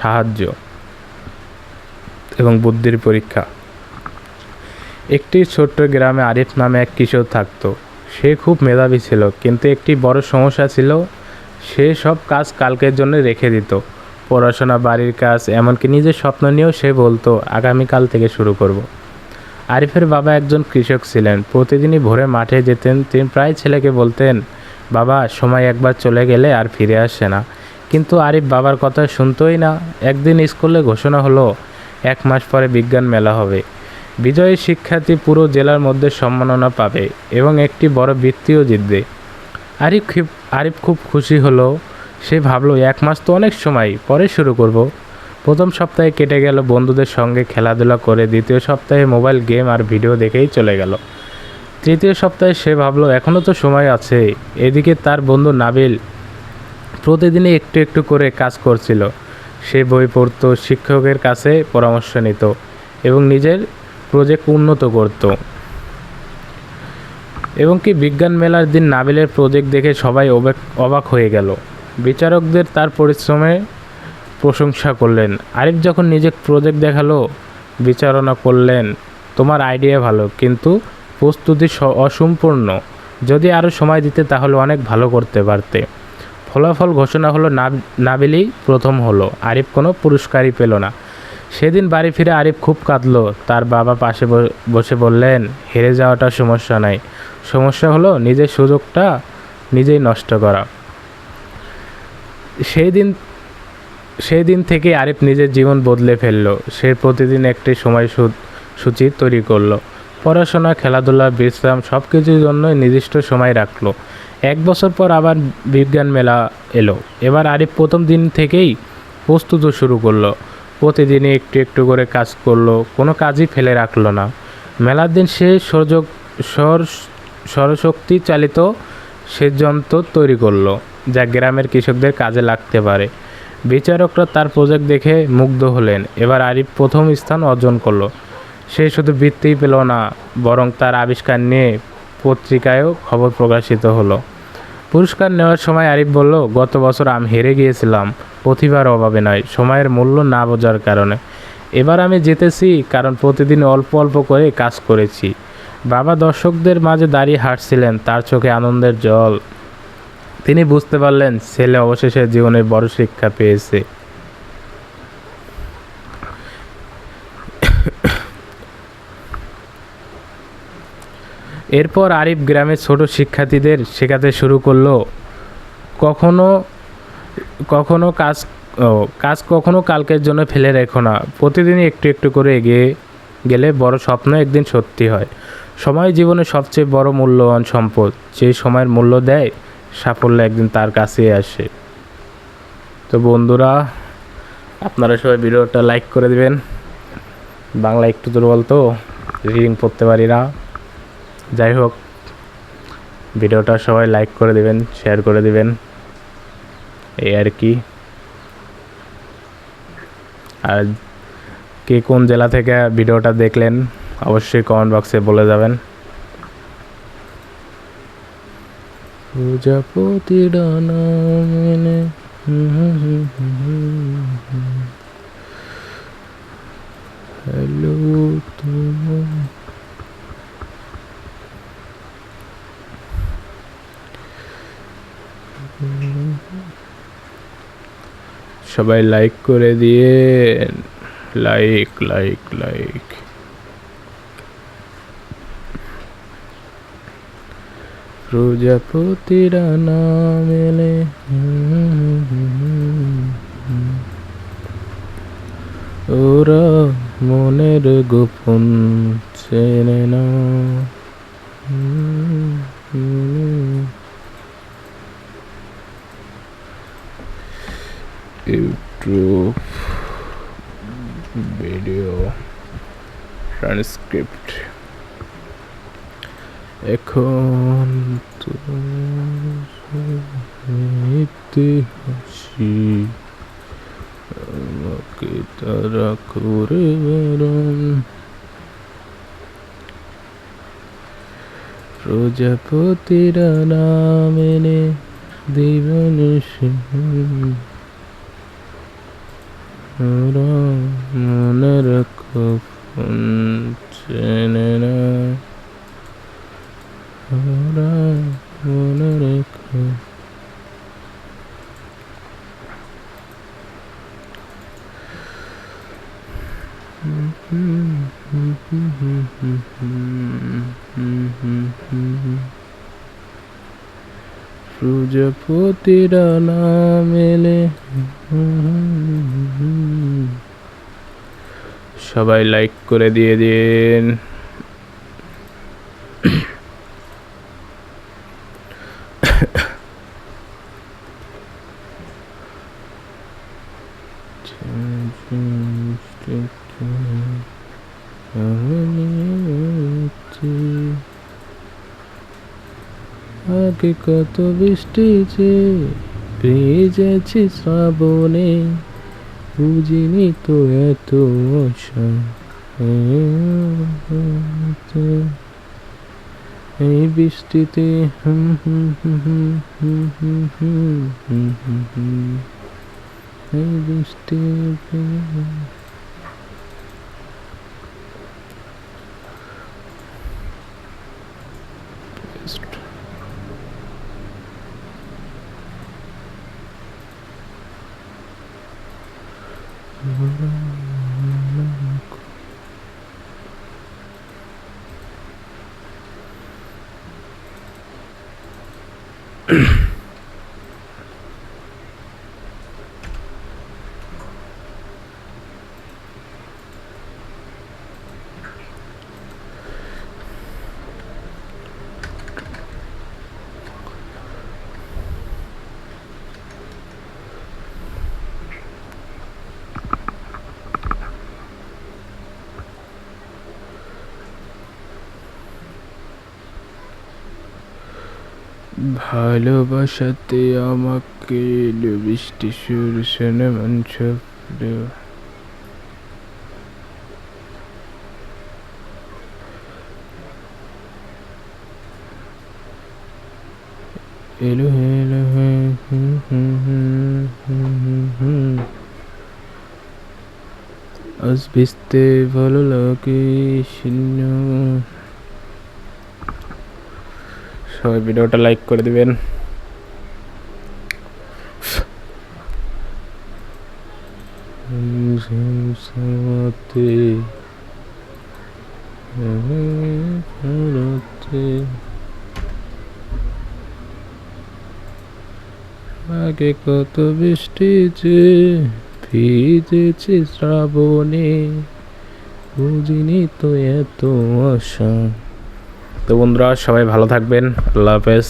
সাহায্য এবং বুদ্ধির পরীক্ষা। একটি ছোট্ট গ্রামে আরিফ নামে এক কিশোর থাকত। সে খুব মেধাবী ছিল, কিন্তু একটি বড় সমস্যা ছিল, সে সব কাজ কালকের জন্য রেখে দিত। পড়াশোনা, বাড়ির কাজ, এমনকি নিজের স্বপ্ন নিয়েও সে বলতো আগামীকাল থেকে শুরু করব। আরিফের বাবা একজন কৃষক ছিলেন। প্রতিদিনই ভোরে মাঠে যেতেন। তিনি প্রায় ছেলেকে বলতেন, বাবা, সময় একবার চলে গেলে আর ফিরে আসে না। কিন্তু আরিফ বাবার কথা শুনতোই না। একদিন স্কুলে ঘোষণা হলো 1 মাস পরে বিজ্ঞান মেলা হবে। বিজয়ী শিক্ষার্থী পুরো জেলার মধ্যে সম্মাননা পাবে এবং একটি বড় বৃত্তিও জিতবে। আরিফ খুব খুশি হলো। সে ভাবলো 1 মাস তো অনেক সময়, পরে শুরু করব। প্রথম সপ্তাহে কেটে গেল বন্ধুদের সঙ্গে খেলাধুলা করে। দ্বিতীয় সপ্তাহে মোবাইল গেম আর ভিডিও দেখেই চলে গেল। তৃতীয় সপ্তাহে সে ভাবলো এখনও তো সময় আছে। এদিকে তার বন্ধু নাবিল প্রতিদিনই একটু একটু করে কাজ করছিল। সে বই পড়তো, শিক্ষকের কাছে পরামর্শ নিত এবং নিজের প্রজেক্ট উন্নত করত। এবং কি বিজ্ঞান মেলার দিন নাবিলের প্রজেক্ট দেখে সবাই অবাক হয়ে গেল। বিচারকদের তার পরিশ্রমে প্রশংসা করলেন। আরিফ যখন নিজের প্রজেক্ট দেখালো, বিচারণা করলেন, তোমার আইডিয়া ভালো, কিন্তু প্রস্তুতি অসম্পূর্ণ। যদি আরও সময় দিতে তাহলে অনেক ভালো করতে পারতে। ফলাফল ঘোষণা হলো, নাবিলই প্রথম হলো। আরিফ কোনো পুরস্কারই পেল না। সেদিন বাড়ি ফিরে আরিফ খুব কাঁদলো। তার বাবা পাশে বসে বললেন, হেরে যাওয়াটা সমস্যা নয়, সমস্যা হলো নিজের সুযোগটা নিজেই নষ্ট করা। সেই দিন থেকে আরিফ নিজের জীবন বদলে ফেললো। সে প্রতিদিন একটি সময়সূচি তৈরি করলো। পড়াশোনা, খেলাধুলা, বিশ্রাম, সব কিছুর জন্য নির্দিষ্ট সময় রাখলো। 1 বছর পর আবার বিজ্ঞান মেলা এলো। এবার আরিফ প্রথম দিন থেকেই প্রস্তুতি শুরু করলো। প্রতিদিনই একটু একটু করে কাজ করলো, কোনো কাজই ফেলে রাখলো না। মেলার দিন সে সৌরশক্তি চালিত সেচ যন্ত্র তৈরি করলো, যা গ্রামের কৃষকদের কাজে লাগতে পারে। বিচারকরা তার প্রজেক্ট দেখে মুগ্ধ হলেন। এবার আরিফ প্রথম স্থান অর্জন করলো। সে শুধু বৃত্তিই পেল না, বরং তার আবিষ্কার নিয়ে পত্রিকায়ও খবর প্রকাশিত হলো। পুরস্কার নেওয়ার সময় আরিফ বলল, গত বছর আমি হেরে গিয়েছিলাম প্রতিভার অভাবে নয়, সময়ের মূল্য না বোঝার কারণে। এবার আমি জিতেছি কারণ প্রতিদিন অল্প অল্প করে কাজ করেছি। বাবা দর্শকদের মাঝে দাঁড়িয়ে হাসছিলেন, তার চোখে আনন্দের জল। তিনি বুঝতে পারলেন ছেলে অবশেষে জীবনের বড় শিক্ষা পেয়েছে। এরপর আরিফ গ্রামের ছোট শিক্ষার্থীদের শেখাতে শুরু করলো, কখনো কখনো কাজ কখনো কালকের জন্য ফেলে রেখো না। প্রতিদিনই একটু একটু করে এগিয়ে গেলে বড় স্বপ্ন একদিন সত্যি হয়। সময় জীবনের সবচেয়ে বড় মূল্যবান সম্পদ। যে সময়ের মূল্য দেয়, সাফল্য একদিন তার কাছেই আসে। তো বন্ধুরা, আপনারা সবাই ভিডিওটা লাইক করে দিবেন। বাংলা একটু দুর্বল তো, রিডিং পড়তে পারি না। যাই হোক, ভিডিওটা সবাই লাইক করে দিবেন, শেয়ার করে দিবেন, এই আর কি। আর কে কোন জেলা থেকে ভিডিওটা দেখলেন অবশ্যই কমেন্ট বক্সে বলে যাবেন। প্রজাপতি ডানা মেলে হ্যালো তোমার, সবাই লাইক করে দিয়ে, লাইক লাইক লাইক। প্রজাপতিরা না মেলে, ওরা মনের গোপন চেনে না। YouTube video transcript. এখন হাসি আমাকে তারা করে বারণ, প্রজাপতিরা না মেনে দিবেন। ওরা মনে রেখো ফোন চেনে না, ওরা মনে রেখো। প্রজাপতিরা না মেলে। সবাই লাইক করে দিয়ে দিন। আগে কত বৃষ্টি যে ভিজেছি শ্রাবণে, বুঝিনি তো এত আশা এই বৃষ্টিতে। এই বৃষ্টিতে ভালোবাসাতে আমাকে এলো বৃষ্টি সুর শোনে মন স্বপ্ন। এলো এলো আজ ভিজতে ভালো লাগে শূন্য। সবাই ভিডিওটা লাইক করে দিবেন। আগে কত বৃষ্টি যে ভিজেছি শ্রাবণে, বুঝিনি তো এত আশা। তো বন্ধুরা সবাই ভালো থাকবেন, আল্লাহ হাফেজ।